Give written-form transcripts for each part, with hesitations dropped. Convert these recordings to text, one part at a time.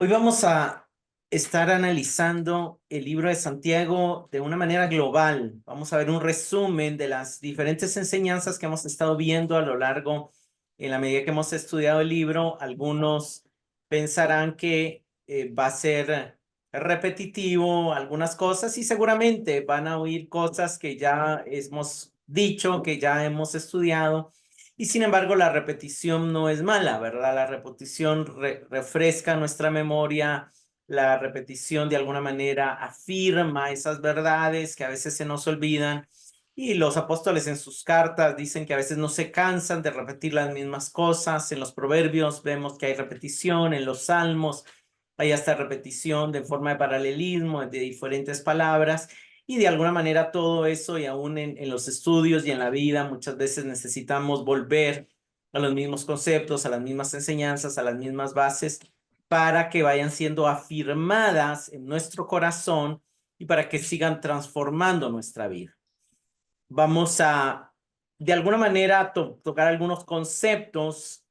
Hoy vamos a estar analizando el libro de Santiago de una manera global. Vamos a ver un resumen de las diferentes enseñanzas que hemos estado viendo a lo largo, en la medida que hemos estudiado el libro. Algunos pensarán que va a ser repetitivo algunas cosas y seguramente van a oír cosas que ya hemos dicho, que ya hemos estudiado. Y sin embargo, la repetición no es mala, ¿verdad? La repetición refresca nuestra memoria, la repetición de alguna manera afirma esas verdades que a veces se nos olvidan. Y los apóstoles en sus cartas dicen que a veces no se cansan de repetir las mismas cosas. En los proverbios vemos que hay repetición, en los salmos hay hasta repetición de forma de paralelismo de diferentes palabras. Y de alguna manera todo eso y aún en los estudios y en la vida muchas veces necesitamos volver a los mismos conceptos, a las mismas enseñanzas, a las mismas bases para que vayan siendo afirmadas en nuestro corazón y para que sigan transformando nuestra vida. Vamos a, de alguna manera, tocar algunos conceptos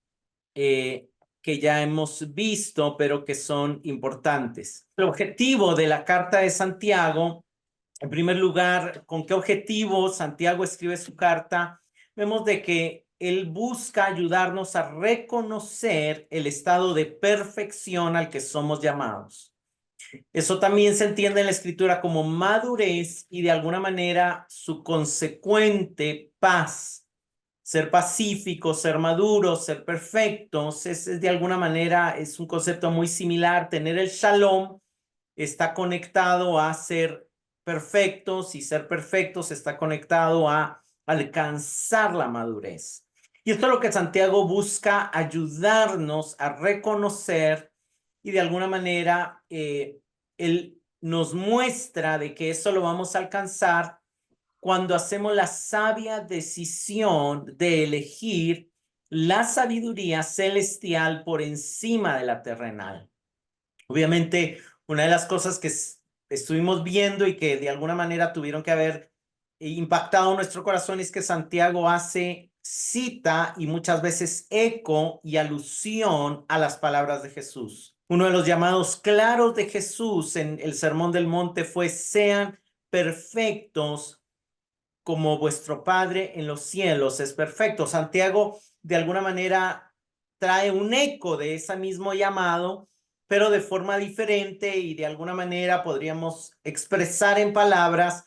eh, que ya hemos visto, pero que son importantes. El objetivo de la Carta de Santiago, en primer lugar, ¿con qué objetivo Santiago escribe su carta? Vemos de que él busca ayudarnos a reconocer el estado de perfección al que somos llamados. Eso también se entiende en la escritura como madurez y de alguna manera su consecuente paz. Ser pacíficos, ser maduros, ser perfectos, es de alguna manera es un concepto muy similar. Tener el shalom está conectado a ser perfectos y ser perfectos está conectado a alcanzar la madurez. Y esto es lo que Santiago busca ayudarnos a reconocer y de alguna manera él nos muestra de que eso lo vamos a alcanzar cuando hacemos la sabia decisión de elegir la sabiduría celestial por encima de la terrenal. Obviamente, una de las cosas que estuvimos viendo y que de alguna manera tuvieron que haber impactado nuestro corazón es que Santiago hace cita y muchas veces eco y alusión a las palabras de Jesús. Uno de los llamados claros de Jesús en el Sermón del Monte fue: sean perfectos como vuestro Padre en los cielos es perfecto. Santiago de alguna manera trae un eco de ese mismo llamado, pero de forma diferente, y de alguna manera podríamos expresar en palabras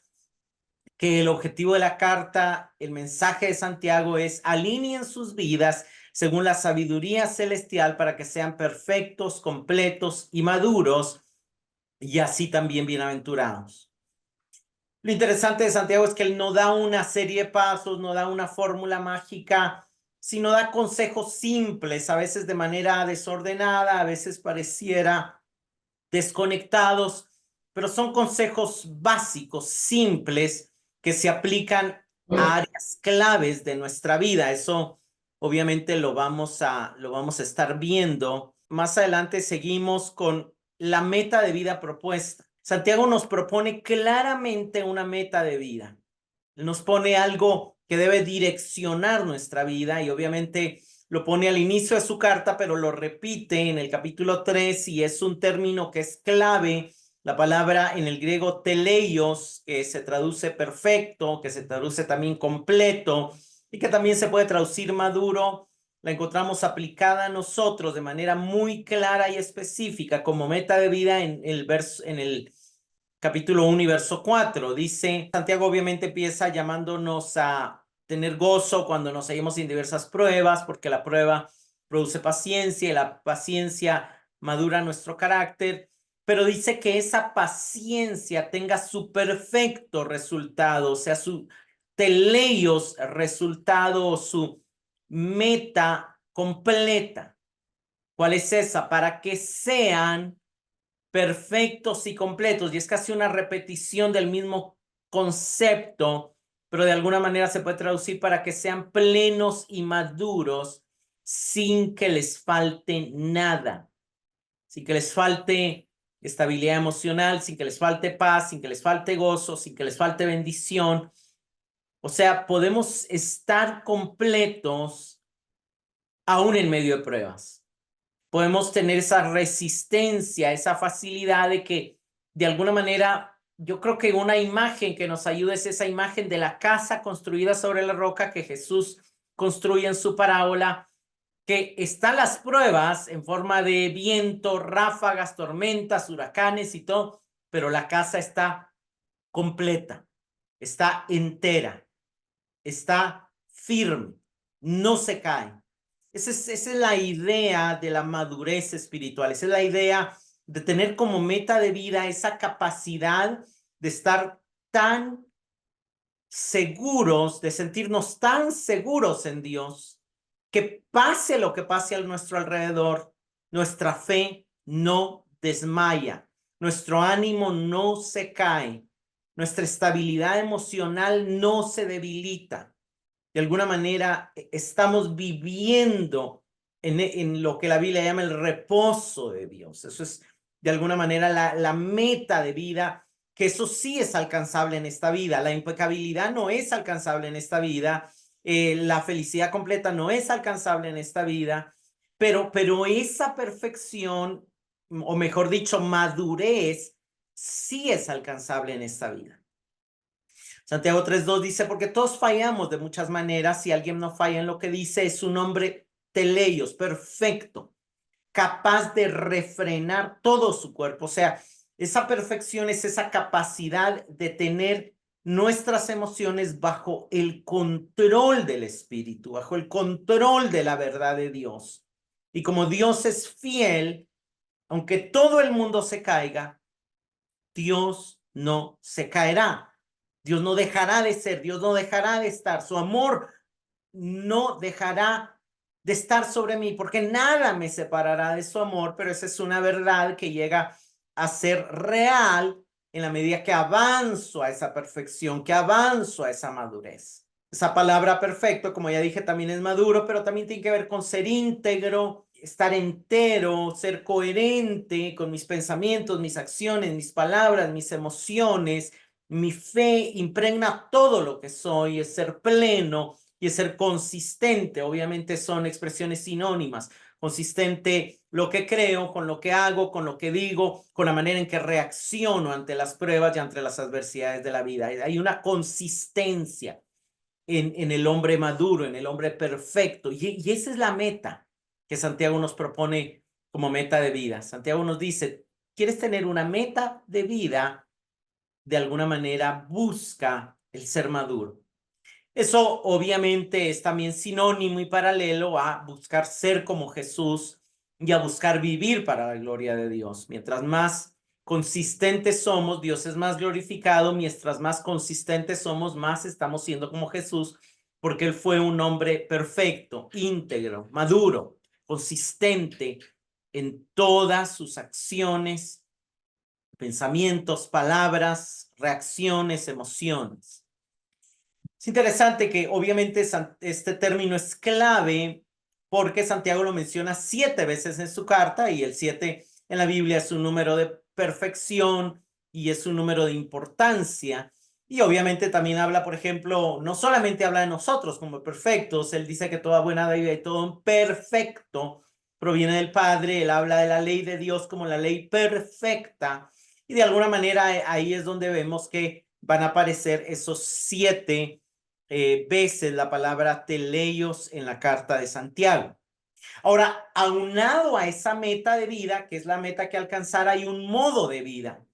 que el objetivo de la carta, el mensaje de Santiago es: alineen sus vidas según la sabiduría celestial para que sean perfectos, completos y maduros, y así también bienaventurados. Lo interesante de Santiago es que él no da una serie de pasos, no da una fórmula mágica, sino da consejos simples, a veces de manera desordenada, a veces pareciera desconectados, pero son consejos básicos, simples, que se aplican a áreas claves de nuestra vida. Eso obviamente lo vamos a estar viendo. Más adelante seguimos con la meta de vida propuesta. Santiago nos propone claramente una meta de vida. Nos pone algo que debe direccionar nuestra vida y obviamente lo pone al inicio de su carta, pero lo repite en el capítulo 3 y es un término que es clave. La palabra en el griego teleios, que se traduce perfecto, que se traduce también completo y que también se puede traducir maduro, la encontramos aplicada a nosotros de manera muy clara y específica como meta de vida en el capítulo 1 y verso 4. Dice, Santiago obviamente empieza llamándonos a tener gozo cuando nos hallemos en diversas pruebas, porque la prueba produce paciencia y la paciencia madura nuestro carácter, pero dice que esa paciencia tenga su perfecto resultado, o sea, su teleios resultado, su meta completa. ¿Cuál es esa? Para que sean perfectos y completos. Y es casi una repetición del mismo concepto, pero de alguna manera se puede traducir para que sean plenos y maduros sin que les falte nada, sin que les falte estabilidad emocional, sin que les falte paz, sin que les falte gozo, sin que les falte bendición. O sea, podemos estar completos aún en medio de pruebas. podemos tener esa resistencia, esa facilidad de que de alguna manera, yo creo que una imagen que nos ayuda es esa imagen de la casa construida sobre la roca que Jesús construye en su parábola, que están las pruebas en forma de viento, ráfagas, tormentas, huracanes y todo, pero la casa está completa, está entera, está firme, no se cae. Esa es la idea de la madurez espiritual, esa es la idea de tener como meta de vida esa capacidad de estar tan seguros, de sentirnos tan seguros en Dios, que pase lo que pase a nuestro alrededor, nuestra fe no desmaya, nuestro ánimo no se cae, nuestra estabilidad emocional no se debilita. De alguna manera estamos viviendo en lo que la Biblia llama el reposo de Dios. Eso es de alguna manera la meta de vida, que eso sí es alcanzable en esta vida. La impecabilidad no es alcanzable en esta vida. La felicidad completa no es alcanzable en esta vida, pero esa perfección, o mejor dicho, madurez, sí es alcanzable en esta vida. Santiago 3:2 dice, porque todos fallamos de muchas maneras. Si alguien no falla en lo que dice, es un hombre teleios, perfecto, capaz de refrenar todo su cuerpo. O sea, esa perfección es esa capacidad de tener nuestras emociones bajo el control del Espíritu, bajo el control de la verdad de Dios. Y como Dios es fiel, aunque todo el mundo se caiga, Dios no se caerá. Dios no dejará de ser, Dios no dejará de estar, su amor no dejará de estar sobre mí, porque nada me separará de su amor, pero esa es una verdad que llega a ser real en la medida que avanzo a esa perfección, que avanzo a esa madurez. Esa palabra perfecto, como ya dije, también es maduro, pero también tiene que ver con ser íntegro, estar entero, ser coherente con mis pensamientos, mis acciones, mis palabras, mis emociones. Mi fe impregna todo lo que soy, es ser pleno y es ser consistente. Obviamente son expresiones sinónimas. Consistente lo que creo, con lo que hago, con lo que digo, con la manera en que reacciono ante las pruebas y ante las adversidades de la vida. Hay una consistencia en el hombre maduro, en el hombre perfecto. Y esa es la meta que Santiago nos propone como meta de vida. Santiago nos dice, ¿quieres tener una meta de vida? De alguna manera busca el ser maduro. Eso obviamente es también sinónimo y paralelo a buscar ser como Jesús y a buscar vivir para la gloria de Dios. Mientras más consistentes somos, Dios es más glorificado. Mientras más consistentes somos, más estamos siendo como Jesús, porque Él fue un hombre perfecto, íntegro, maduro, consistente en todas sus acciones, pensamientos, palabras, reacciones, emociones. Es interesante que obviamente este término es clave porque Santiago lo menciona 7 veces en su carta, y el 7 en la Biblia es un número de perfección y es un número de importancia. Y obviamente también habla, por ejemplo, no solamente habla de nosotros como perfectos, él dice que toda buena dádiva y todo perfecto proviene del Padre. Él habla de la ley de Dios como la ley perfecta, y de alguna manera ahí es donde vemos que van a aparecer esos 7 veces la palabra teleios en la carta de Santiago. Ahora, aunado a esa meta de vida, que es la meta que alcanzar, hay un modo de vida.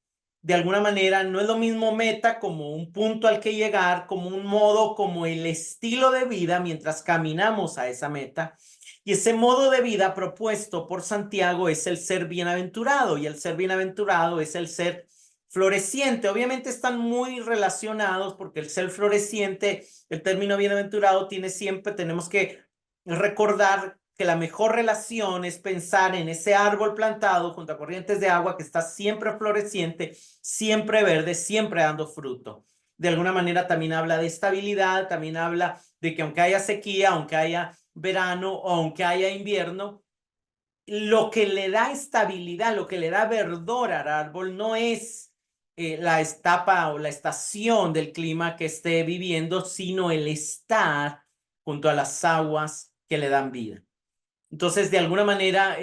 De alguna manera, no es lo mismo meta como un punto al que llegar, como un modo, como el estilo de vida mientras caminamos a esa meta. Y ese modo de vida propuesto por Santiago es el ser bienaventurado, y el ser bienaventurado es el ser floreciente. Obviamente están muy relacionados, porque el ser floreciente, el término bienaventurado tiene siempre, tenemos que recordar que la mejor relación es pensar en ese árbol plantado junto a corrientes de agua que está siempre floreciente, siempre verde, siempre dando fruto. De alguna manera también habla de estabilidad, también habla de que aunque haya sequía, aunque haya verano o aunque haya invierno, lo que le da estabilidad, lo que le da verdor al árbol no es la etapa o la estación del clima que esté viviendo, sino el estar junto a las aguas que le dan vida. Entonces, de alguna manera,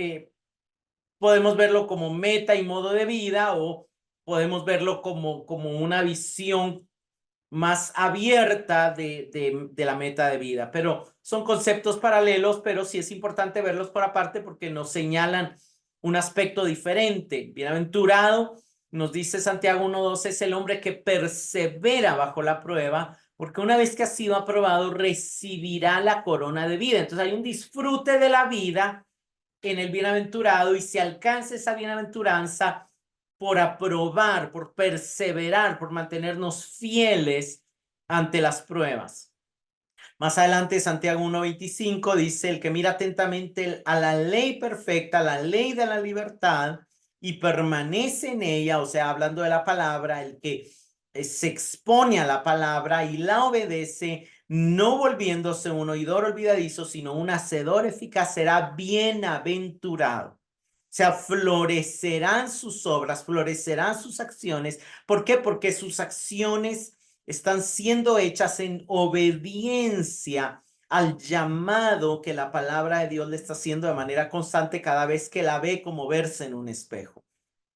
podemos verlo como meta y modo de vida o podemos verlo como una visión más abierta de la meta de vida. Pero son conceptos paralelos, pero sí es importante verlos por aparte porque nos señalan un aspecto diferente. Bienaventurado, nos dice Santiago 1:12, es el hombre que persevera bajo la prueba, porque una vez que ha sido aprobado, recibirá la corona de vida. Entonces hay un disfrute de la vida en el bienaventurado y se alcanza esa bienaventuranza por aprobar, por perseverar, por mantenernos fieles ante las pruebas. Más adelante, Santiago 1:25 dice, el que mira atentamente a la ley perfecta, la ley de la libertad, y permanece en ella, o sea, hablando de la palabra, el que se expone a la palabra y la obedece, no volviéndose un oidor olvidadizo, sino un hacedor eficaz, será bienaventurado. O sea, florecerán sus obras, florecerán sus acciones. ¿Por qué? Porque sus acciones están siendo hechas en obediencia al llamado que la palabra de Dios le está haciendo de manera constante cada vez que la ve, como verse en un espejo.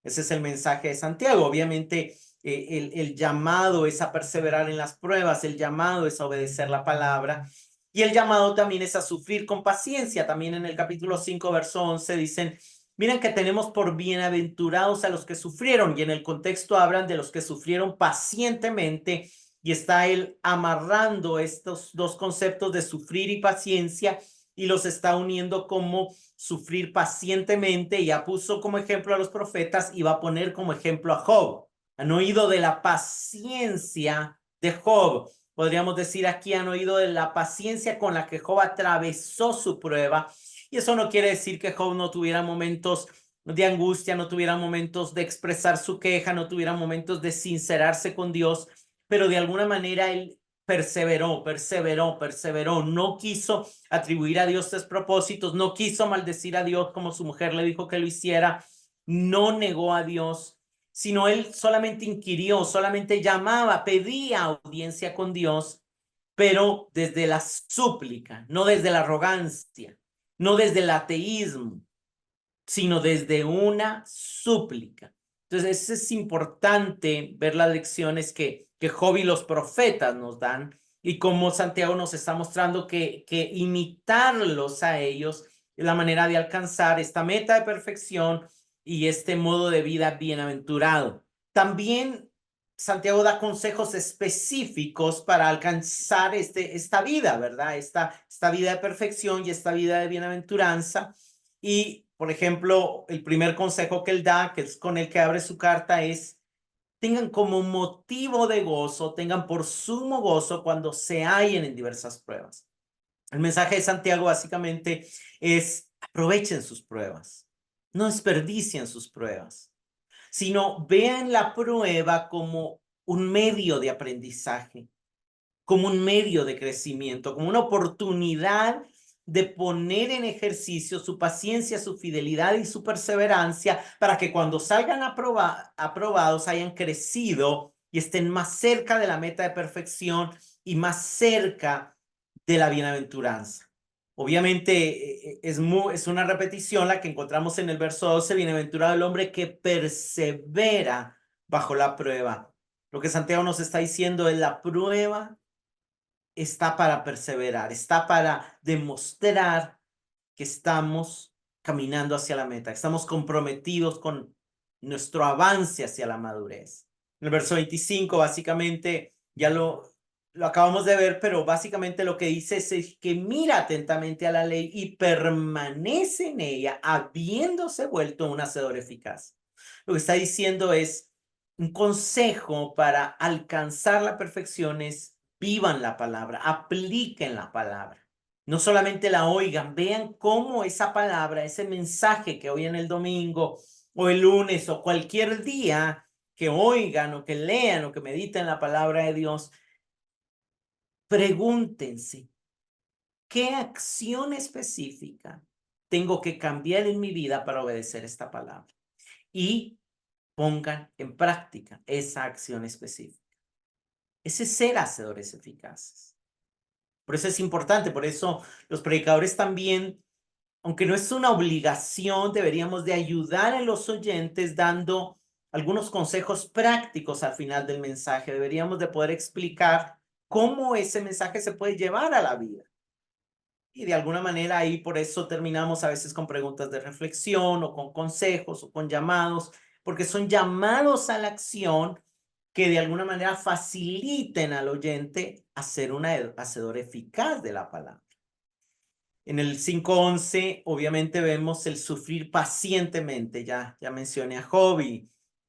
Ese es el mensaje de Santiago. Obviamente, el llamado es a perseverar en las pruebas, el llamado es a obedecer la palabra y el llamado también es a sufrir con paciencia. También en el capítulo 5, verso 11 dicen, miren que tenemos por bienaventurados a los que sufrieron, y en el contexto hablan de los que sufrieron pacientemente, y está él amarrando estos dos conceptos de sufrir y paciencia y los está uniendo como sufrir pacientemente. Ya puso como ejemplo a los profetas y va a poner como ejemplo a Job. Han oído de la paciencia de Job. Podríamos decir aquí han oído de la paciencia con la que Job atravesó su prueba. Y eso no quiere decir que Job no tuviera momentos de angustia, no tuviera momentos de expresar su queja, no tuviera momentos de sincerarse con Dios, pero de alguna manera él perseveró, no quiso atribuir a Dios despropósitos, no quiso maldecir a Dios como su mujer le dijo que lo hiciera, no negó a Dios, sino él solamente inquirió, solamente llamaba, pedía audiencia con Dios, pero desde la súplica, no desde la arrogancia, no desde el ateísmo, sino desde una súplica. Entonces, es importante ver las lecciones que Job y los profetas nos dan y cómo Santiago nos está mostrando que imitarlos a ellos es la manera de alcanzar esta meta de perfección y este modo de vida bienaventurado. También Santiago da consejos específicos para alcanzar esta vida, ¿verdad? Esta vida de perfección y esta vida de bienaventuranza. Y, por ejemplo, el primer consejo que él da, que es con el que abre su carta, es tengan como motivo de gozo, tengan por sumo gozo cuando se hallen en diversas pruebas. El mensaje de Santiago básicamente es aprovechen sus pruebas, no desperdicien sus pruebas, sino vean la prueba como un medio de aprendizaje, como un medio de crecimiento, como una oportunidad de poner en ejercicio su paciencia, su fidelidad y su perseverancia para que cuando salgan aprobados hayan crecido y estén más cerca de la meta de perfección y más cerca de la bienaventuranza. Obviamente es una repetición la que encontramos en el verso 12, bienaventurado el hombre que persevera bajo la prueba. Lo que Santiago nos está diciendo es la prueba está para perseverar, está para demostrar que estamos caminando hacia la meta, que estamos comprometidos con nuestro avance hacia la madurez. En el verso 25, básicamente, ya lo acabamos de ver, pero básicamente lo que dice es que mira atentamente a la ley y permanece en ella, habiéndose vuelto un hacedor eficaz. Lo que está diciendo es un consejo para alcanzar la perfección es vivan la palabra, apliquen la palabra. No solamente la oigan, vean cómo esa palabra, ese mensaje que oyen el domingo o el lunes o cualquier día que oigan o que lean o que mediten la palabra de Dios, pregúntense, ¿qué acción específica tengo que cambiar en mi vida para obedecer esta palabra? Y pongan en práctica esa acción específica. Ese es ser hacedores eficaces. Por eso es importante, por eso los predicadores también aunque no es una obligación, deberíamos de ayudar a los oyentes dando algunos consejos prácticos al final del mensaje. Deberíamos de poder explicar cómo ese mensaje se puede llevar a la vida. Y de alguna manera ahí por eso terminamos a veces con preguntas de reflexión o con consejos o con llamados, porque son llamados a la acción que de alguna manera faciliten al oyente a ser un hacedor eficaz de la palabra. En el 5:11 obviamente vemos el sufrir pacientemente, ya mencioné a Job y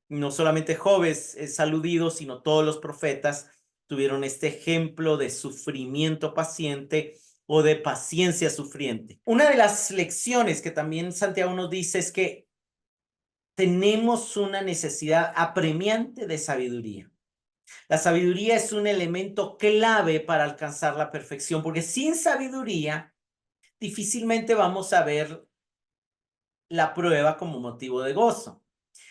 no solamente Job es aludido, sino todos los profetas tuvieron este ejemplo de sufrimiento paciente o de paciencia sufriente. Una de las lecciones que también Santiago nos dice es que tenemos una necesidad apremiante de sabiduría. La sabiduría es un elemento clave para alcanzar la perfección, porque sin sabiduría difícilmente vamos a ver la prueba como motivo de gozo.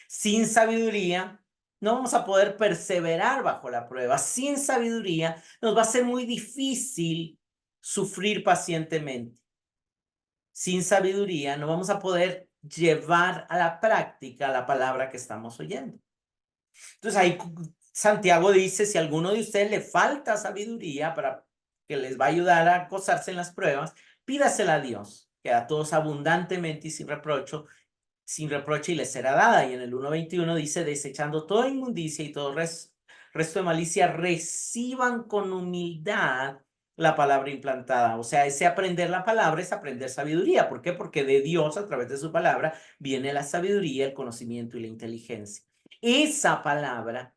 Sin sabiduría, no vamos a poder perseverar bajo la prueba. Sin sabiduría, nos va a ser muy difícil sufrir pacientemente. Sin sabiduría, no vamos a poder llevar a la práctica la palabra que estamos oyendo. Entonces ahí Santiago dice, si a alguno de ustedes le falta sabiduría para que les va a ayudar a gozarse en las pruebas, pídasela a Dios, que a todos abundantemente y sin reproche y les será dada. Y en el 1:21 dice, desechando toda inmundicia y todo resto de malicia, reciban con humildad la palabra implantada. O sea, ese aprender la palabra es aprender sabiduría. ¿Por qué? Porque de Dios, a través de su palabra, viene la sabiduría, el conocimiento y la inteligencia. Esa palabra,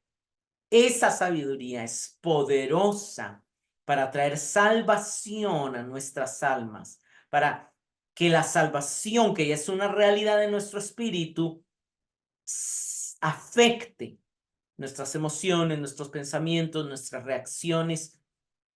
esa sabiduría es poderosa para traer salvación a nuestras almas, para que la salvación, que ya es una realidad de nuestro espíritu, afecte nuestras emociones, nuestros pensamientos, nuestras reacciones,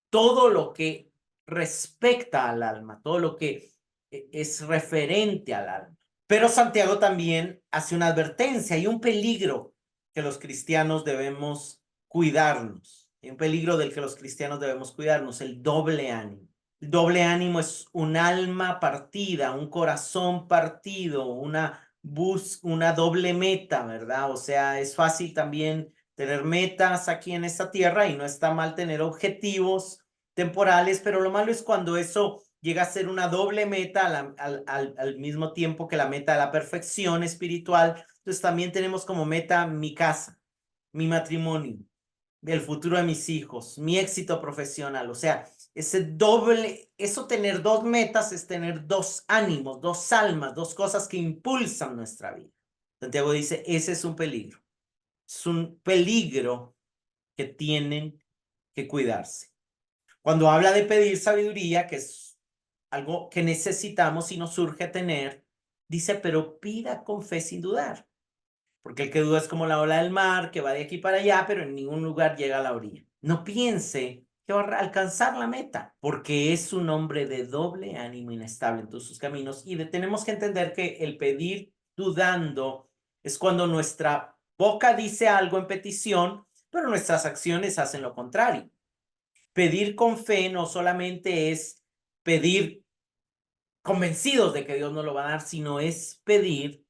todo lo que respecta al alma, todo lo que es referente al alma. Pero Santiago también hace una advertencia, hay un peligro que los cristianos debemos cuidarnos, hay un peligro del que los cristianos debemos cuidarnos, el doble ánimo. El doble ánimo es un alma partida, un corazón partido, una doble meta, ¿verdad? O sea, es fácil también tener metas aquí en esta tierra y no está mal tener objetivos temporales, pero lo malo es cuando eso llega a ser una doble meta al mismo tiempo que la meta de la perfección espiritual. Entonces también tenemos como meta mi casa, mi matrimonio, el futuro de mis hijos, mi éxito profesional. O sea, eso tener dos metas es tener dos ánimos, dos almas, dos cosas que impulsan nuestra vida. Santiago dice, ese es un peligro. Es un peligro que tienen que cuidarse. Cuando habla de pedir sabiduría, que es algo que necesitamos y nos urge tener, dice, pero pida con fe sin dudar. Porque el que duda es como la ola del mar, que va de aquí para allá, pero en ningún lugar llega a la orilla. No piense que va a alcanzar la meta, porque es un hombre de doble ánimo, inestable en todos sus caminos. Y tenemos que entender que el pedir dudando es cuando nuestra boca dice algo en petición, pero nuestras acciones hacen lo contrario. Pedir con fe no solamente es pedir convencidos de que Dios nos lo va a dar, sino es pedir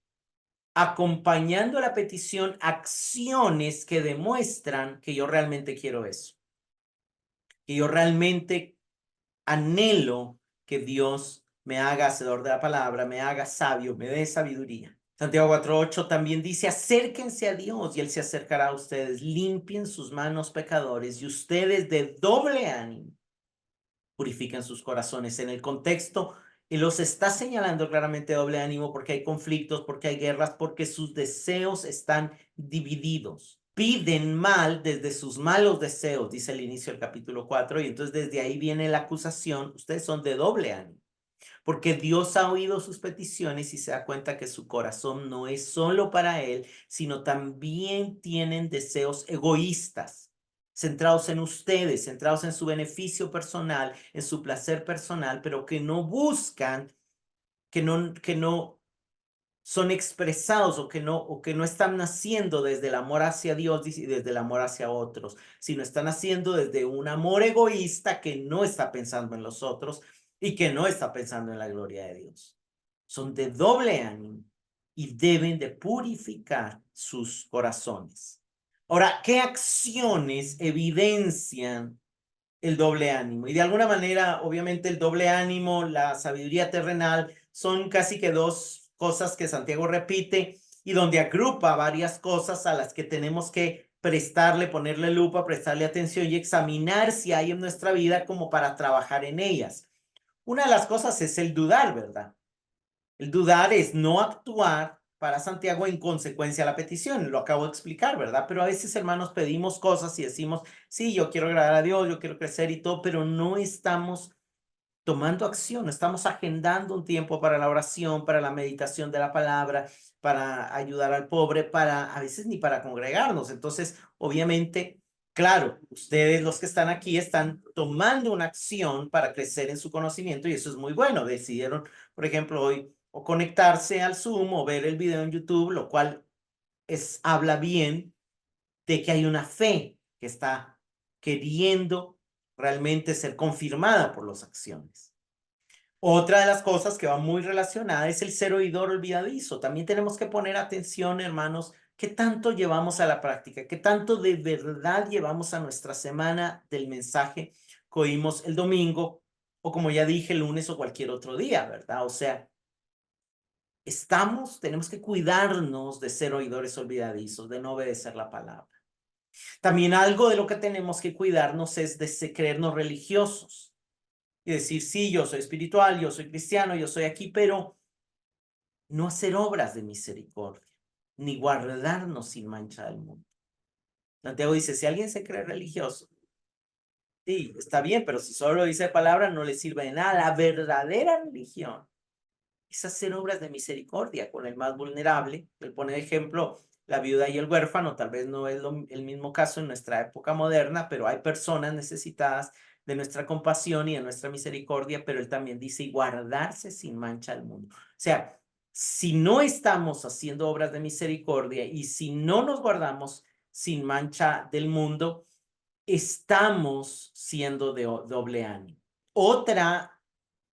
acompañando la petición acciones que demuestran que yo realmente quiero eso, que yo realmente anhelo que Dios me haga hacedor de la palabra, me haga sabio, me dé sabiduría. Santiago 4:8 también dice, acérquense a Dios y Él se acercará a ustedes, limpien sus manos pecadores y ustedes de doble ánimo purifiquen sus corazones. En el contexto, y los está señalando claramente doble ánimo porque hay conflictos, porque hay guerras, porque sus deseos están divididos. Piden mal desde sus malos deseos, dice el inicio del capítulo 4, y entonces desde ahí viene la acusación, ustedes son de doble ánimo, porque Dios ha oído sus peticiones y se da cuenta que su corazón no es solo para Él, sino también tienen deseos egoístas centrados en ustedes, centrados en su beneficio personal, en su placer personal, pero que no buscan, que no son expresados o que no están naciendo desde el amor hacia Dios y desde el amor hacia otros, sino están naciendo desde un amor egoísta que no está pensando en los otros y que no está pensando en la gloria de Dios. son de doble ánimo y deben de purificar sus corazones. Ahora, ¿qué acciones evidencian el doble ánimo? Y de alguna manera, obviamente, el doble ánimo, la sabiduría terrenal, son casi que dos cosas que Santiago repite y donde agrupa varias cosas a las que tenemos que prestarle, ponerle lupa, prestarle atención y examinar si hay en nuestra vida como para trabajar en ellas. Una de las cosas es el dudar, ¿verdad? El dudar es no actuar para Santiago en consecuencia a la petición, lo acabo de explicar, ¿verdad? Pero a veces, hermanos, pedimos cosas y decimos, sí, yo quiero agradar a Dios, yo quiero crecer y todo, pero no estamos tomando acción, estamos agendando un tiempo para la oración, para la meditación de la palabra, para ayudar al pobre, para a veces ni para congregarnos. Entonces, obviamente, claro, ustedes los que están aquí están tomando una acción para crecer en su conocimiento y eso es muy bueno. Decidieron, por ejemplo, hoy o conectarse al Zoom o ver el video en YouTube, lo cual habla bien de que hay una fe que está queriendo realmente ser confirmada por las acciones. Otra de las cosas que va muy relacionada es el ser oidor olvidadizo. También tenemos que poner atención, hermanos, qué tanto llevamos a la práctica, qué tanto de verdad llevamos a nuestra semana del mensaje que oímos el domingo o como ya dije, el lunes o cualquier otro día, ¿verdad? O sea, tenemos que cuidarnos de ser oidores olvidadizos, de no obedecer la palabra. También algo de lo que tenemos que cuidarnos es de creernos religiosos y decir, sí, yo soy espiritual, yo soy cristiano, yo soy aquí, pero no hacer obras de misericordia, ni guardarnos sin mancha del mundo. Santiago dice, si alguien se cree religioso, sí, está bien, pero si solo dice palabra no le sirve de nada. La verdadera religión es hacer obras de misericordia con el más vulnerable. Él pone de ejemplo la viuda y el huérfano, tal vez no es el mismo caso en nuestra época moderna, pero hay personas necesitadas de nuestra compasión y de nuestra misericordia, pero él también dice, y guardarse sin mancha al mundo. O sea, si no estamos haciendo obras de misericordia y si no nos guardamos sin mancha del mundo, estamos siendo de doble ánimo. Otra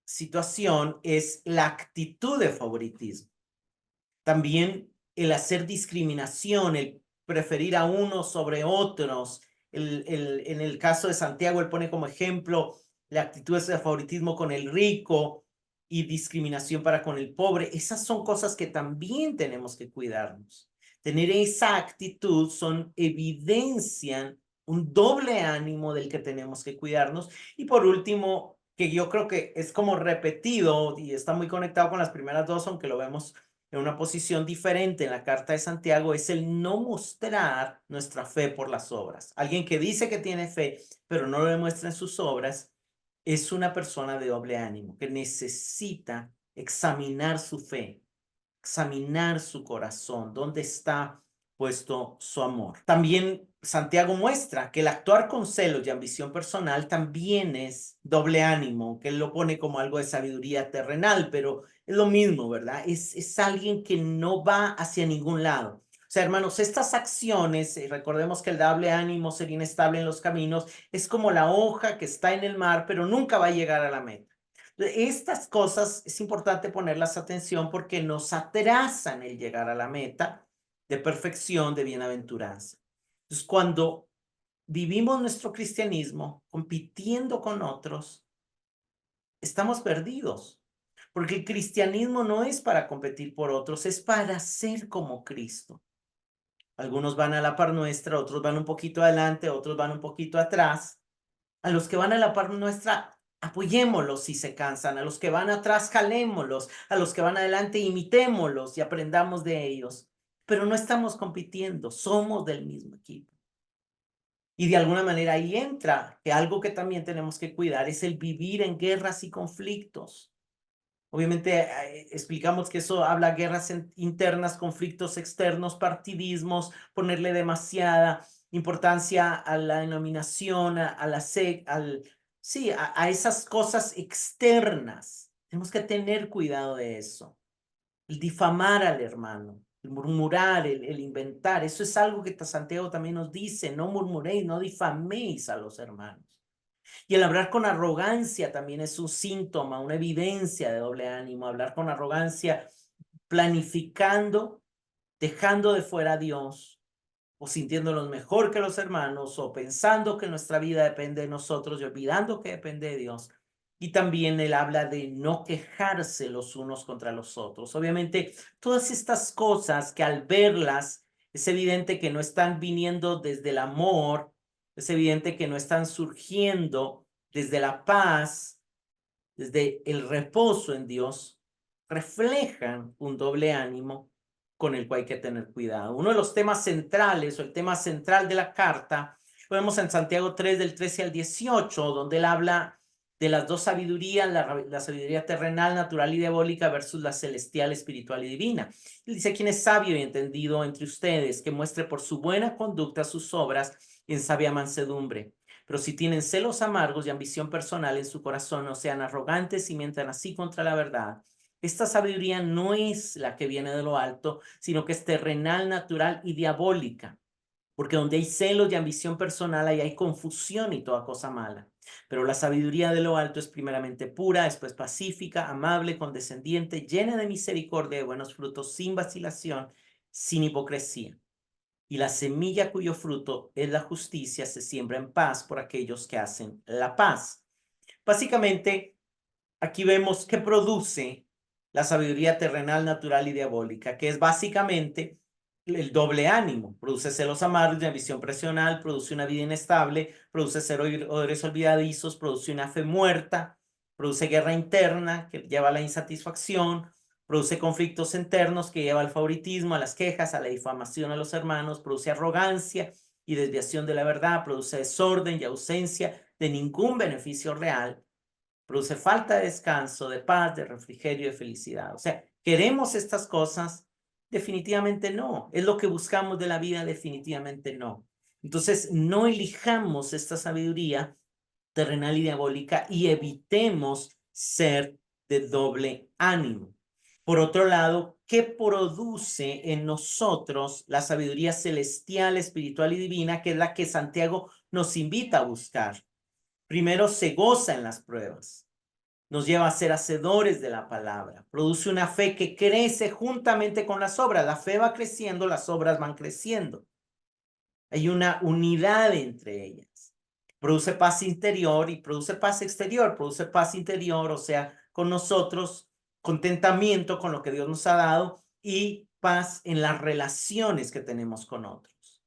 situación es la actitud de favoritismo. También el hacer discriminación, el preferir a unos sobre otros. En el caso de Santiago, él pone como ejemplo la actitud de favoritismo con el rico y discriminación para con el pobre. Esas son cosas que también tenemos que cuidarnos. Tener esa actitud evidencian un doble ánimo del que tenemos que cuidarnos. Y por último, que yo creo que es como repetido y está muy conectado con las primeras dos, aunque lo vemos en una posición diferente en la carta de Santiago, es el no mostrar nuestra fe por las obras. Alguien que dice que tiene fe, pero no lo demuestra en sus obras, es una persona de doble ánimo, que necesita examinar su fe, examinar su corazón, dónde está puesto su amor. También Santiago muestra que el actuar con celos y ambición personal también es doble ánimo, que él lo pone como algo de sabiduría terrenal, pero es lo mismo, ¿verdad? Es alguien que no va hacia ningún lado. O sea, hermanos, estas acciones, recordemos que el doble ánimo, ser inestable en los caminos, es como la hoja que está en el mar, pero nunca va a llegar a la meta. Estas cosas es importante ponerlas atención porque nos atrasan el llegar a la meta de perfección, de bienaventuranza. Entonces, cuando vivimos nuestro cristianismo compitiendo con otros, estamos perdidos, porque el cristianismo no es para competir por otros, es para ser como Cristo. Algunos van a la par nuestra, otros van un poquito adelante, otros van un poquito atrás. A los que van a la par nuestra, apoyémoslos si se cansan. A los que van atrás, jalémoslos. A los que van adelante, imitémoslos y aprendamos de ellos. Pero no estamos compitiendo, somos del mismo equipo. Y de alguna manera ahí entra que algo que también tenemos que cuidar es el vivir en guerras y conflictos. Obviamente explicamos que eso habla de guerras internas, conflictos externos, partidismos, ponerle demasiada importancia a la denominación, a la sí, a esas cosas externas. Tenemos que tener cuidado de eso. El difamar al hermano, el murmurar, el inventar, eso es algo que Santiago también nos dice, no murmuréis, no difaméis a los hermanos. Y el hablar con arrogancia también es un síntoma, una evidencia de doble ánimo. Hablar con arrogancia, planificando, dejando de fuera a Dios, o sintiéndonos mejor que los hermanos, o pensando que nuestra vida depende de nosotros y olvidando que depende de Dios. Y también él habla de no quejarse los unos contra los otros. Obviamente, todas estas cosas que al verlas es evidente que no están viniendo desde el amor, es evidente que no están surgiendo desde la paz, desde el reposo en Dios, reflejan un doble ánimo con el cual hay que tener cuidado. Uno de los temas centrales o el tema central de la carta lo vemos en Santiago 3 del 13 al 18, donde él habla de las dos sabidurías, la sabiduría terrenal, natural y diabólica versus la celestial, espiritual y divina. Él dice: quien es sabio y entendido entre ustedes, que muestre por su buena conducta sus obras en sabia mansedumbre. Pero si tienen celos amargos y ambición personal en su corazón, no sean arrogantes y mientan así contra la verdad. Esta sabiduría no es la que viene de lo alto, sino que es terrenal, natural y diabólica. Porque donde hay celos y ambición personal, ahí hay confusión y toda cosa mala. Pero la sabiduría de lo alto es primeramente pura, después pacífica, amable, condescendiente, llena de misericordia, de buenos frutos, sin vacilación, sin hipocresía. Y la semilla cuyo fruto es la justicia se siembra en paz por aquellos que hacen la paz. Básicamente, aquí vemos que produce la sabiduría terrenal, natural y diabólica, que es básicamente el doble ánimo. Produce celos amargos, una visión presional, produce una vida inestable, produce ser oidores olvidadizos, produce una fe muerta, produce guerra interna que lleva a la insatisfacción, produce conflictos internos que lleva al favoritismo, a las quejas, a la difamación a los hermanos, produce arrogancia y desviación de la verdad, produce desorden y ausencia de ningún beneficio real, produce falta de descanso, de paz, de refrigerio, de felicidad. O sea, ¿queremos estas cosas? Definitivamente no. ¿Es lo que buscamos de la vida? Definitivamente no. Entonces, no elijamos esta sabiduría terrenal y diabólica y evitemos ser de doble ánimo. Por otro lado, ¿qué produce en nosotros la sabiduría celestial, espiritual y divina, que es la que Santiago nos invita a buscar? Primero, se goza en las pruebas. Nos lleva a ser hacedores de la palabra. Produce una fe que crece juntamente con las obras. La fe va creciendo, las obras van creciendo. Hay una unidad entre ellas. Produce paz interior y produce paz exterior. Produce paz interior, o sea, con nosotros, contentamiento con lo que Dios nos ha dado y paz en las relaciones que tenemos con otros.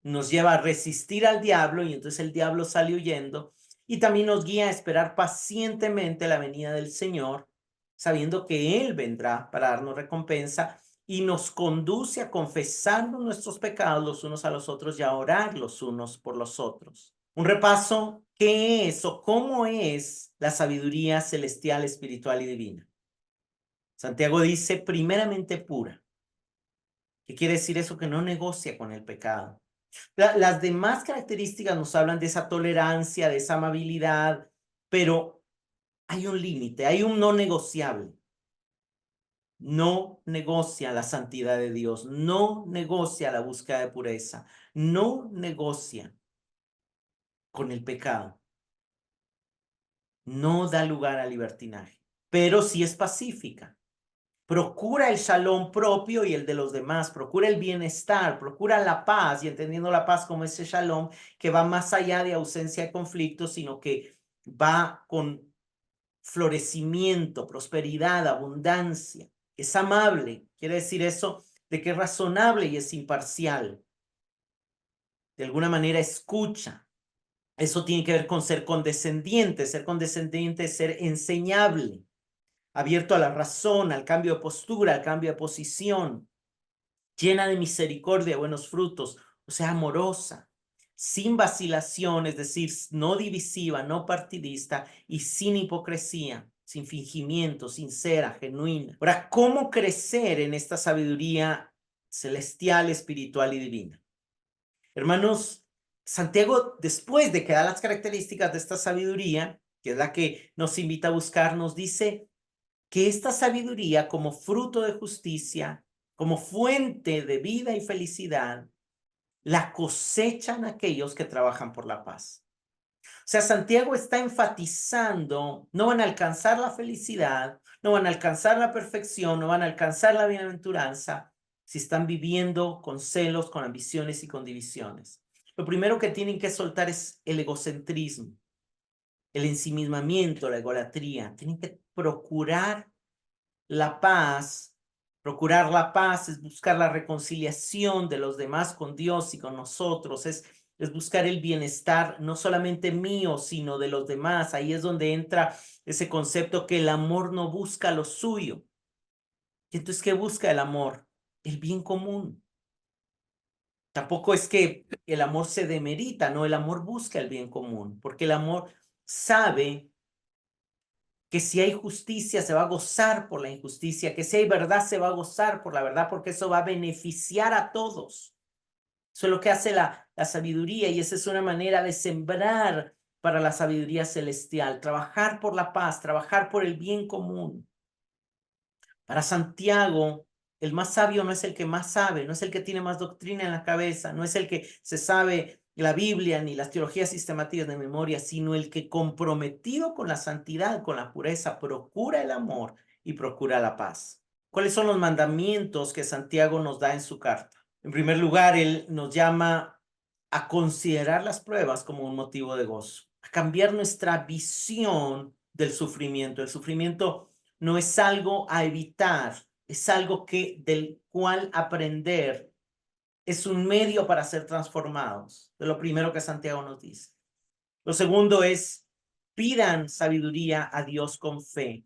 Nos lleva a resistir al diablo y entonces el diablo sale huyendo, y también nos guía a esperar pacientemente la venida del Señor, sabiendo que Él vendrá para darnos recompensa, y nos conduce a confesarnos nuestros pecados los unos a los otros y a orar los unos por los otros. Un repaso: ¿qué es o cómo es la sabiduría celestial, espiritual y divina? Santiago dice primeramente pura. ¿Qué quiere decir eso? Que no negocia con el pecado. Las demás características nos hablan de esa tolerancia, de esa amabilidad, pero hay un límite, hay un no negociable. No negocia la santidad de Dios, no negocia la búsqueda de pureza, no negocia con el pecado, no da lugar al libertinaje, pero sí es pacífica. Procura el shalom propio y el de los demás, procura el bienestar, procura la paz, y entendiendo la paz como ese shalom que va más allá de ausencia de conflictos, sino que va con florecimiento, prosperidad, abundancia. Es amable, quiere decir eso de que es razonable y es imparcial. De alguna manera escucha. Eso tiene que ver con ser condescendiente. Ser condescendiente es ser enseñable, abierto a la razón, al cambio de postura, al cambio de posición, llena de misericordia, buenos frutos, o sea, amorosa, sin vacilación, es decir, no divisiva, no partidista y sin hipocresía, sin fingimiento, sincera, genuina. Ahora, ¿cómo crecer en esta sabiduría celestial, espiritual y divina? Hermanos, Santiago, después de que da las características de esta sabiduría, que es la que nos invita a buscar, nos dice que esta sabiduría, como fruto de justicia, como fuente de vida y felicidad, la cosechan aquellos que trabajan por la paz. O sea, Santiago está enfatizando, no van a alcanzar la felicidad, no van a alcanzar la perfección, no van a alcanzar la bienaventuranza si están viviendo con celos, con ambiciones y con divisiones. Lo primero que tienen que soltar es el egocentrismo, el ensimismamiento, la egolatría. Tienen que procurar la paz. Procurar la paz es buscar la reconciliación de los demás con Dios y con nosotros, es buscar el bienestar no solamente mío, sino de los demás. Ahí es donde entra ese concepto que el amor no busca lo suyo. ¿Y entonces qué busca el amor? El bien común. Tampoco es que el amor se demerita, no, el amor busca el bien común, porque el amor sabe que si hay justicia se va a gozar por la injusticia, que si hay verdad se va a gozar por la verdad, porque eso va a beneficiar a todos. Eso es lo que hace la sabiduría, y esa es una manera de sembrar para la sabiduría celestial, trabajar por la paz, trabajar por el bien común. Para Santiago, el más sabio no es el que más sabe, no es el que tiene más doctrina en la cabeza, no es el que se sabe la Biblia ni las teologías sistemáticas de memoria, sino el que comprometido con la santidad, con la pureza, procura el amor y procura la paz. ¿Cuáles son los mandamientos que Santiago nos da en su carta? En primer lugar, él nos llama a considerar las pruebas como un motivo de gozo, a cambiar nuestra visión del sufrimiento. El sufrimiento no es algo a evitar, es algo del cual aprender, es un medio para ser transformados. Es lo primero que Santiago nos dice. Lo segundo es, pidan sabiduría a Dios con fe.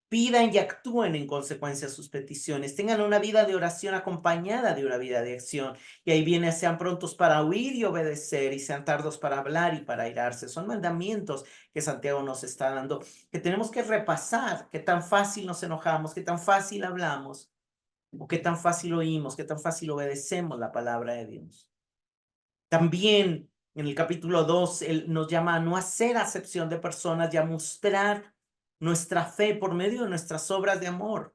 Pidan y actúen en consecuencia de sus peticiones. Tengan una vida de oración acompañada de una vida de acción. Y ahí viene, sean prontos para oír y obedecer, y sean tardos para hablar y para airarse. Son mandamientos que Santiago nos está dando, que tenemos que repasar. Qué tan fácil nos enojamos, qué tan fácil hablamos, o qué tan fácil oímos, qué tan fácil obedecemos la palabra de Dios. También en el capítulo 2, él nos llama a no hacer acepción de personas y a mostrar nuestra fe por medio de nuestras obras de amor.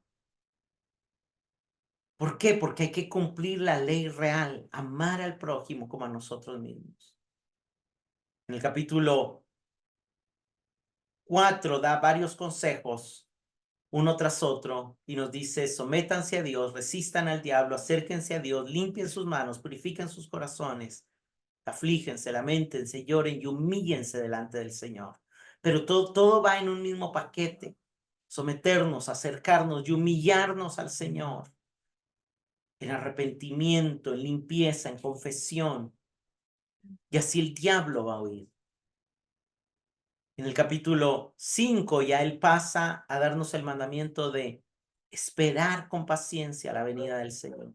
¿Por qué? Porque hay que cumplir la ley real, amar al prójimo como a nosotros mismos. En el capítulo 4 da varios consejos, uno tras otro, y nos dice, sométanse a Dios, resistan al diablo, acérquense a Dios, limpien sus manos, purifiquen sus corazones, aflígense, lamentense, lloren y humíllense delante del Señor. Pero todo va en un mismo paquete. Someternos, acercarnos y humillarnos al Señor en arrepentimiento, en limpieza, en confesión. Y así el diablo va a huir. En el capítulo 5 ya él pasa a darnos el mandamiento de esperar con paciencia la venida del Señor.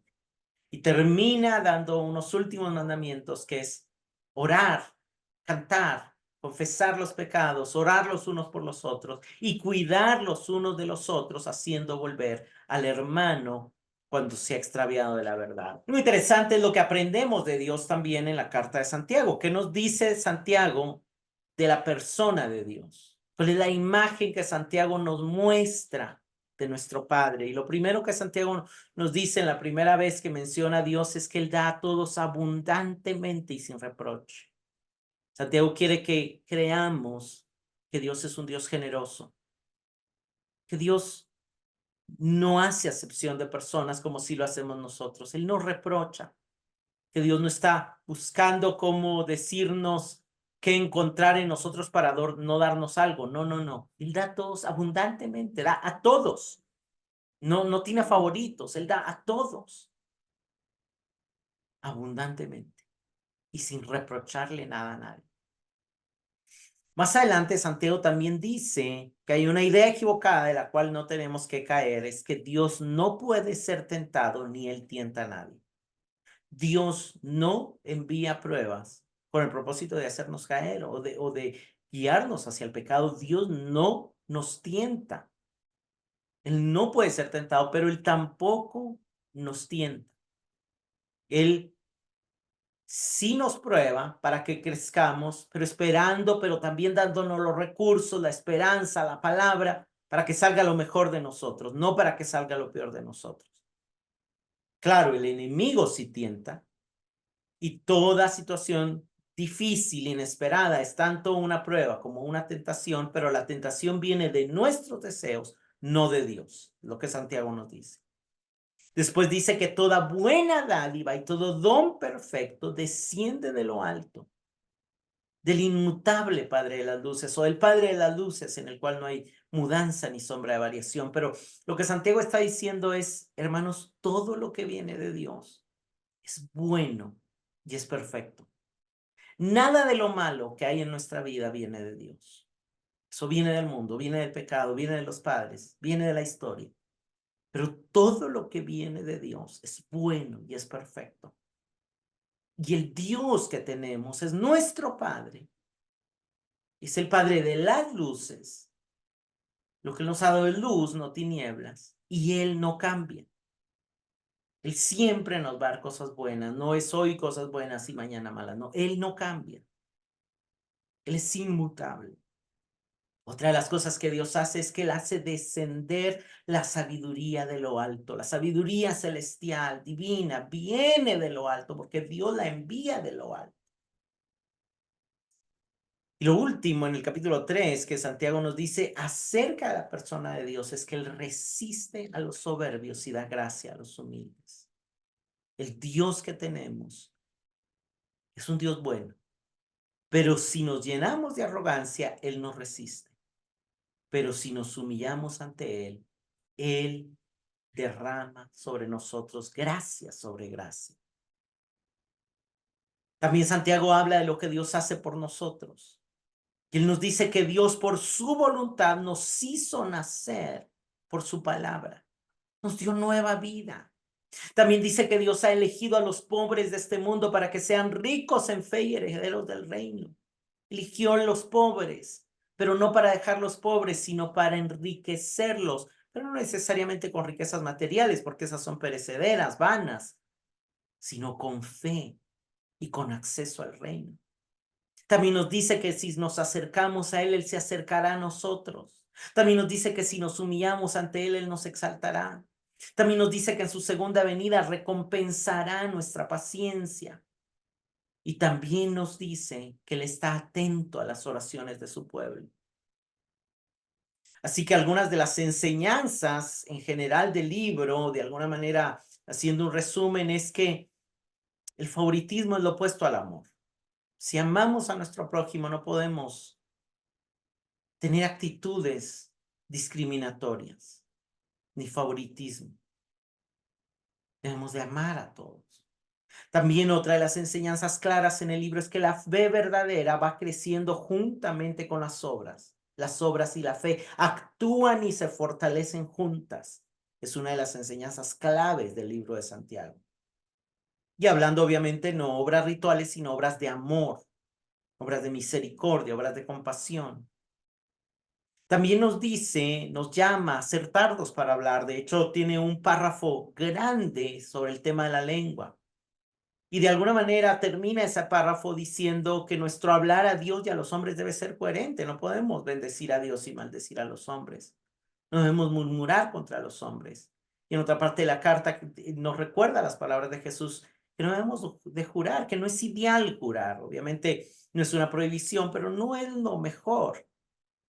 Y termina dando unos últimos mandamientos, que es orar, cantar, confesar los pecados, orar los unos por los otros y cuidar los unos de los otros, haciendo volver al hermano cuando se ha extraviado de la verdad. Muy interesante es lo que aprendemos de Dios también en la carta de Santiago. ¿Qué nos dice Santiago de la persona de Dios? ¿Cuál es la imagen que Santiago nos muestra de nuestro Padre? Y lo primero que Santiago nos dice en la primera vez que menciona a Dios es que Él da a todos abundantemente y sin reproche. Santiago quiere que creamos que Dios es un Dios generoso, que Dios no hace acepción de personas como si lo hacemos nosotros. Él no reprocha, que Dios no está buscando cómo decirnos qué encontrar en nosotros para no darnos algo. No, no, no. Él da a todos abundantemente, da a todos. No tiene favoritos, Él da a todos abundantemente y sin reprocharle nada a nadie. Más adelante, Santiago también dice que hay una idea equivocada de la cual no tenemos que caer, es que Dios no puede ser tentado ni Él tienta a nadie. Dios no envía pruebas con el propósito de hacernos caer o de guiarnos hacia el pecado. Dios no nos tienta. Él no puede ser tentado, pero Él tampoco nos tienta. Él sí nos prueba para que crezcamos, pero esperando, pero también dándonos los recursos, la esperanza, la palabra, para que salga lo mejor de nosotros, no para que salga lo peor de nosotros. Claro, el enemigo sí tienta, y toda situación difícil, inesperada, es tanto una prueba como una tentación, pero la tentación viene de nuestros deseos, no de Dios, lo que Santiago nos dice. Después dice que toda buena dádiva y todo don perfecto desciende de lo alto, del inmutable Padre de las luces o del Padre de las luces en el cual no hay mudanza ni sombra de variación. Pero lo que Santiago está diciendo es, hermanos, todo lo que viene de Dios es bueno y es perfecto. Nada de lo malo que hay en nuestra vida viene de Dios. Eso viene del mundo, viene del pecado, viene de los padres, viene de la historia. Pero todo lo que viene de Dios es bueno y es perfecto. Y el Dios que tenemos es nuestro Padre. Es el Padre de las luces. Lo que nos ha dado es luz, no tinieblas. Y Él no cambia. Él siempre nos va a dar cosas buenas. No es hoy cosas buenas y mañana malas. No, Él no cambia. Él es inmutable. Otra de las cosas que Dios hace es que Él hace descender la sabiduría de lo alto. La sabiduría celestial, divina, viene de lo alto porque Dios la envía de lo alto. Y lo último en el capítulo 3 que Santiago nos dice acerca de la persona de Dios es que Él resiste a los soberbios y da gracia a los humildes. El Dios que tenemos es un Dios bueno, pero si nos llenamos de arrogancia, Él nos resiste. Pero si nos humillamos ante Él derrama sobre nosotros gracia sobre gracia. También Santiago habla de lo que Dios hace por nosotros. Él nos dice que Dios por su voluntad nos hizo nacer por su palabra. Nos dio nueva vida. También dice que Dios ha elegido a los pobres de este mundo para que sean ricos en fe y herederos del reino. Eligió a los pobres, pero no para dejarlos pobres, sino para enriquecerlos, pero no necesariamente con riquezas materiales, porque esas son perecederas, vanas, sino con fe y con acceso al reino. También nos dice que si nos acercamos a Él, Él se acercará a nosotros. También nos dice que si nos humillamos ante Él, Él nos exaltará. También nos dice que en su segunda venida recompensará nuestra paciencia. Y también nos dice que Él está atento a las oraciones de su pueblo. Así que algunas de las enseñanzas en general del libro, de alguna manera haciendo un resumen, es que el favoritismo es lo opuesto al amor. Si amamos a nuestro prójimo, no podemos tener actitudes discriminatorias ni favoritismo. Debemos de amar a todos. También otra de las enseñanzas claras en el libro es que la fe verdadera va creciendo juntamente con las obras. Las obras y la fe actúan y se fortalecen juntas. Es una de las enseñanzas claves del libro de Santiago. Y hablando obviamente no obras rituales, sino obras de amor, obras de misericordia, obras de compasión. También nos dice, nos llama a ser tardos para hablar. De hecho, tiene un párrafo grande sobre el tema de la lengua. Y de alguna manera termina ese párrafo diciendo que nuestro hablar a Dios y a los hombres debe ser coherente. No podemos bendecir a Dios y maldecir a los hombres. No debemos murmurar contra los hombres. Y en otra parte de la carta nos recuerda las palabras de Jesús, que no debemos de jurar, que no es ideal jurar. Obviamente no es una prohibición, pero no es lo mejor.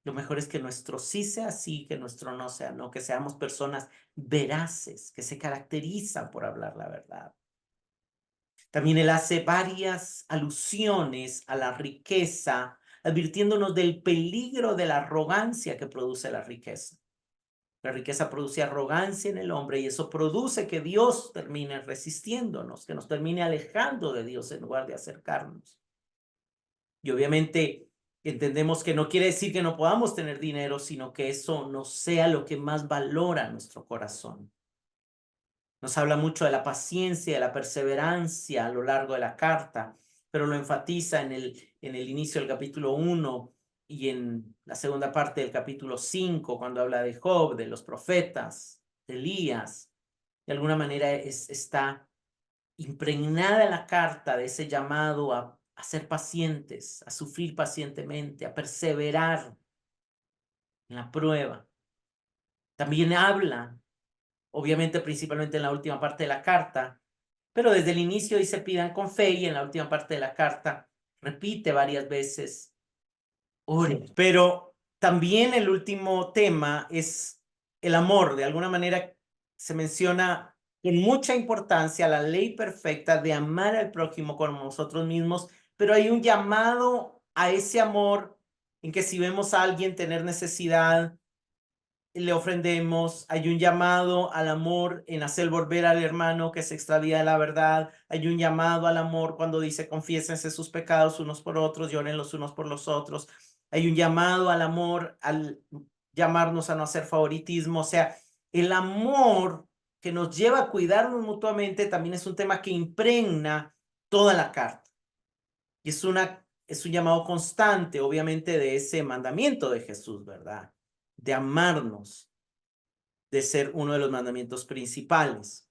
Lo mejor es que nuestro sí sea sí, que nuestro no sea no, que seamos personas veraces, que se caracterizan por hablar la verdad. También él hace varias alusiones a la riqueza, advirtiéndonos del peligro de la arrogancia que produce la riqueza. La riqueza produce arrogancia en el hombre y eso produce que Dios termine resistiéndonos, que nos termine alejando de Dios en lugar de acercarnos. Y obviamente entendemos que no quiere decir que no podamos tener dinero, sino que eso no sea lo que más valora nuestro corazón. Nos habla mucho de la paciencia, de la perseverancia a lo largo de la carta, pero lo enfatiza en el inicio del capítulo 1 y en la segunda parte del capítulo 5, cuando habla de Job, de los profetas, de Elías. De alguna manera está impregnada la carta de ese llamado a ser pacientes, a sufrir pacientemente, a perseverar en la prueba. También habla, obviamente principalmente en la última parte de la carta, pero desde el inicio dice pidan con fe y en la última parte de la carta repite varias veces, ore. Pero también el último tema es el amor. De alguna manera se menciona con mucha importancia la ley perfecta de amar al prójimo como nosotros mismos, pero hay un llamado a ese amor en que si vemos a alguien tener necesidad, le ofrendemos. Hay un llamado al amor en hacer volver al hermano que se extravía de la verdad. Hay un llamado al amor cuando dice confiésense sus pecados unos por otros, lloren los unos por los otros. Hay un llamado al amor al llamarnos a no hacer favoritismo. O sea, el amor que nos lleva a cuidarnos mutuamente también es un tema que impregna toda la carta. Y es un llamado constante, obviamente, de ese mandamiento de Jesús, ¿verdad? De amarnos, de ser uno de los mandamientos principales.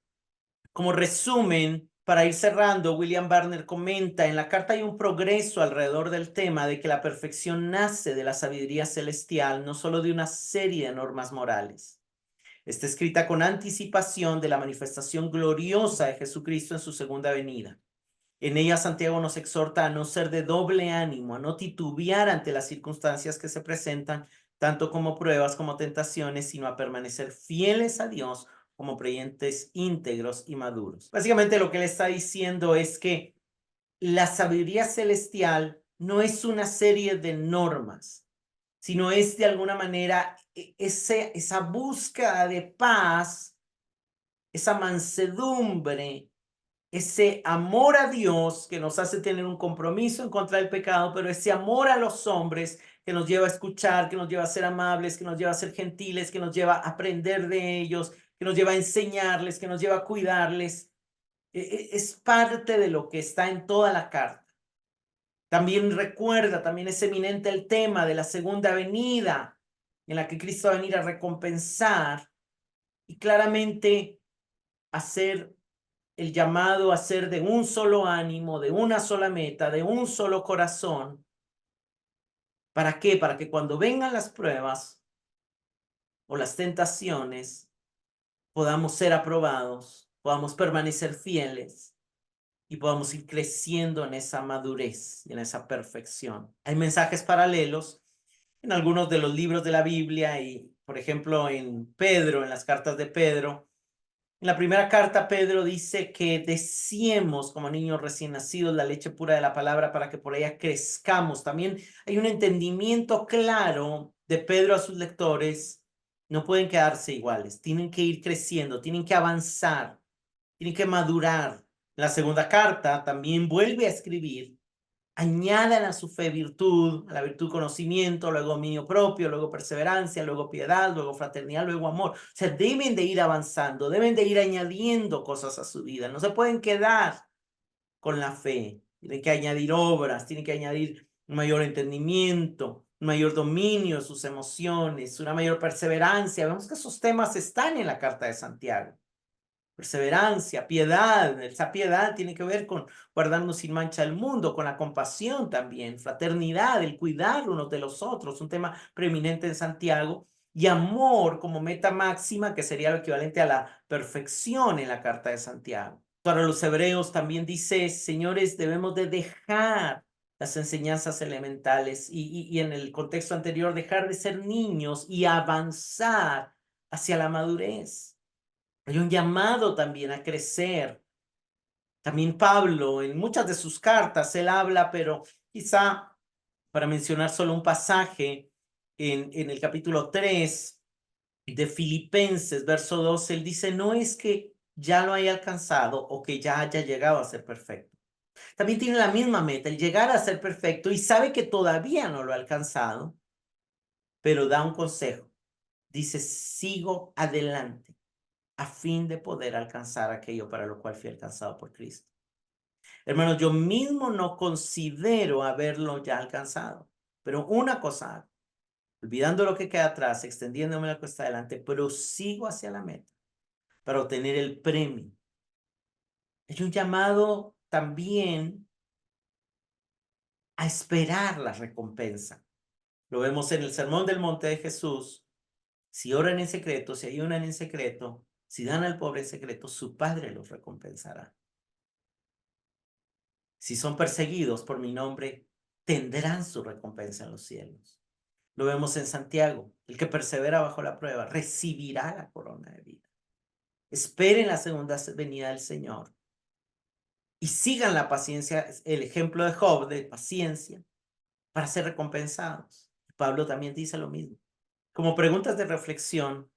Como resumen, para ir cerrando, William Barner comenta, en la carta hay un progreso alrededor del tema de que la perfección nace de la sabiduría celestial, no solo de una serie de normas morales. Está escrita con anticipación de la manifestación gloriosa de Jesucristo en su segunda venida. En ella Santiago nos exhorta a no ser de doble ánimo, a no titubear ante las circunstancias que se presentan, tanto como pruebas como tentaciones, sino a permanecer fieles a Dios como creyentes íntegros y maduros. Básicamente lo que él está diciendo es que la sabiduría celestial no es una serie de normas, sino es de alguna manera esa búsqueda de paz, esa mansedumbre, ese amor a Dios que nos hace tener un compromiso en contra del pecado, pero ese amor a los hombres que nos lleva a escuchar, que nos lleva a ser amables, que nos lleva a ser gentiles, que nos lleva a aprender de ellos, que nos lleva a enseñarles, que nos lleva a cuidarles. Es parte de lo que está en toda la carta. También es eminente el tema de la segunda venida, en la que Cristo va a venir a recompensar y claramente hacer el llamado a ser de un solo ánimo, de una sola meta, de un solo corazón. ¿Para qué? Para que cuando vengan las pruebas o las tentaciones, podamos ser aprobados, podamos permanecer fieles y podamos ir creciendo en esa madurez y en esa perfección. Hay mensajes paralelos en algunos de los libros de la Biblia y, por ejemplo, en Pedro, en las cartas de Pedro. En la primera carta, Pedro dice que deseemos como niños recién nacidos la leche pura de la palabra para que por ella crezcamos. También hay un entendimiento claro de Pedro a sus lectores. No pueden quedarse iguales, tienen que ir creciendo, tienen que avanzar, tienen que madurar. En la segunda carta también vuelve a escribir: añadan a su fe virtud, a la virtud conocimiento, luego dominio propio, luego perseverancia, luego piedad, luego fraternidad, luego amor. O sea, deben de ir avanzando, deben de ir añadiendo cosas a su vida. No se pueden quedar con la fe. Tienen que añadir obras, tienen que añadir un mayor entendimiento, un mayor dominio de sus emociones, una mayor perseverancia. Vemos que esos temas están en la carta de Santiago. Perseverancia, piedad. Esa piedad tiene que ver con guardarnos sin mancha el mundo, con la compasión también, fraternidad, el cuidar unos de los otros, un tema preeminente en Santiago, y amor como meta máxima, que sería lo equivalente a la perfección en la carta de Santiago. Para los hebreos también dice, señores, debemos de dejar las enseñanzas elementales y en el contexto anterior, dejar de ser niños y avanzar hacia la madurez. Hay un llamado también a crecer. También Pablo, en muchas de sus cartas, él habla, pero quizá para mencionar solo un pasaje, en el capítulo 3 de Filipenses, verso 12, él dice, no es que ya lo haya alcanzado o que ya haya llegado a ser perfecto. También tiene la misma meta, el llegar a ser perfecto, y sabe que todavía no lo ha alcanzado, pero da un consejo. Dice, sigo adelante a fin de poder alcanzar aquello para lo cual fui alcanzado por Cristo. Hermanos, yo mismo no considero haberlo ya alcanzado, pero una cosa hago, olvidando lo que queda atrás, extendiéndome la cuesta adelante, prosigo hacia la meta para obtener el premio. Hay un llamado también a esperar la recompensa. Lo vemos en el Sermón del Monte de Jesús. Si oran en secreto, si ayunan en secreto, si dan al pobre en secreto, su Padre los recompensará. Si son perseguidos por mi nombre, tendrán su recompensa en los cielos. Lo vemos en Santiago. El que persevera bajo la prueba recibirá la corona de vida. Esperen la segunda venida del Señor y sigan la paciencia, el ejemplo de Job de paciencia para ser recompensados. Pablo también dice lo mismo. Como preguntas de reflexión,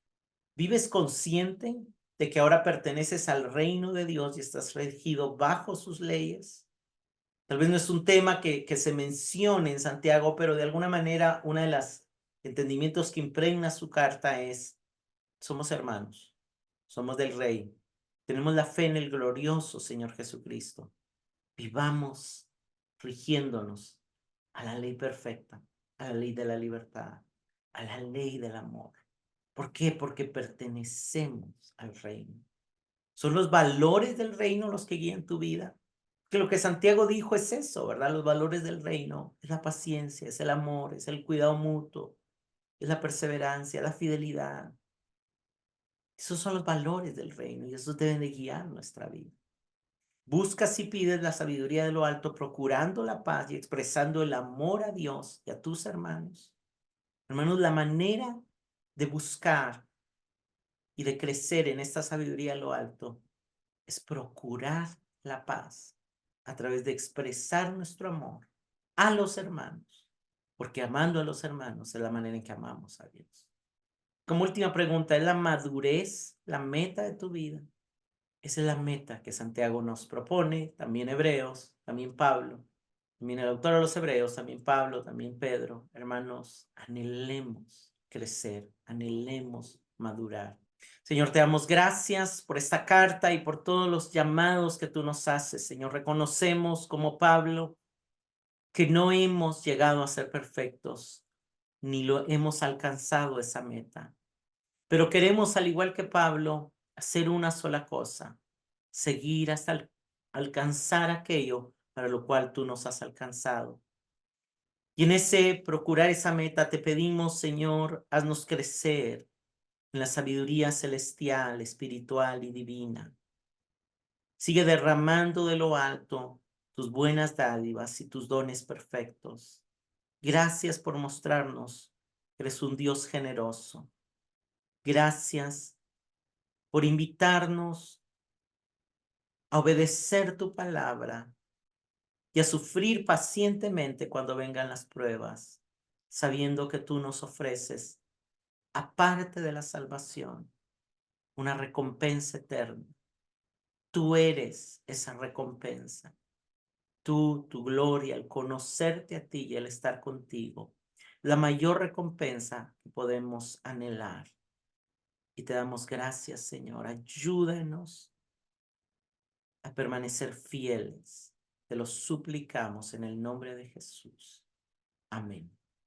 ¿vives consciente de que ahora perteneces al reino de Dios y estás regido bajo sus leyes? Tal vez no es un tema que se mencione en Santiago, pero de alguna manera uno de los entendimientos que impregna su carta es: somos hermanos, somos del Rey, tenemos la fe en el glorioso Señor Jesucristo. Vivamos rigiéndonos a la ley perfecta, a la ley de la libertad, a la ley del amor. ¿Por qué? Porque pertenecemos al reino. Son los valores del reino los que guían tu vida. Que lo que Santiago dijo es eso, ¿verdad? Los valores del reino es la paciencia, es el amor, es el cuidado mutuo, es la perseverancia, la fidelidad. Esos son los valores del reino y esos deben de guiar nuestra vida. Buscas y pides la sabiduría de lo alto, procurando la paz y expresando el amor a Dios y a tus hermanos. Hermanos, la manera de buscar y de crecer en esta sabiduría de lo alto es procurar la paz a través de expresar nuestro amor a los hermanos, porque amando a los hermanos es la manera en que amamos a Dios. Como última pregunta, ¿es la madurez la meta de tu vida? Esa es la meta que Santiago nos propone, también Hebreos, también Pablo, también el autor de los Hebreos, también Pablo, también Pedro. Hermanos, anhelemos crecer, anhelemos madurar. Señor, te damos gracias por esta carta y por todos los llamados que tú nos haces. Señor, reconocemos como Pablo que no hemos llegado a ser perfectos, ni lo hemos alcanzado esa meta. Pero queremos, al igual que Pablo, hacer una sola cosa: seguir hasta alcanzar aquello para lo cual tú nos has alcanzado. Y en ese procurar esa meta te pedimos, Señor, haznos crecer en la sabiduría celestial, espiritual y divina. Sigue derramando de lo alto tus buenas dádivas y tus dones perfectos. Gracias por mostrarnos que eres un Dios generoso. Gracias por invitarnos a obedecer tu palabra y a sufrir pacientemente cuando vengan las pruebas, sabiendo que tú nos ofreces, aparte de la salvación, una recompensa eterna. Tú eres esa recompensa. Tú, tu gloria, el conocerte a ti y el estar contigo, la mayor recompensa que podemos anhelar. Y te damos gracias, Señor. Ayúdanos a permanecer fieles. Te lo suplicamos en el nombre de Jesús. Amén.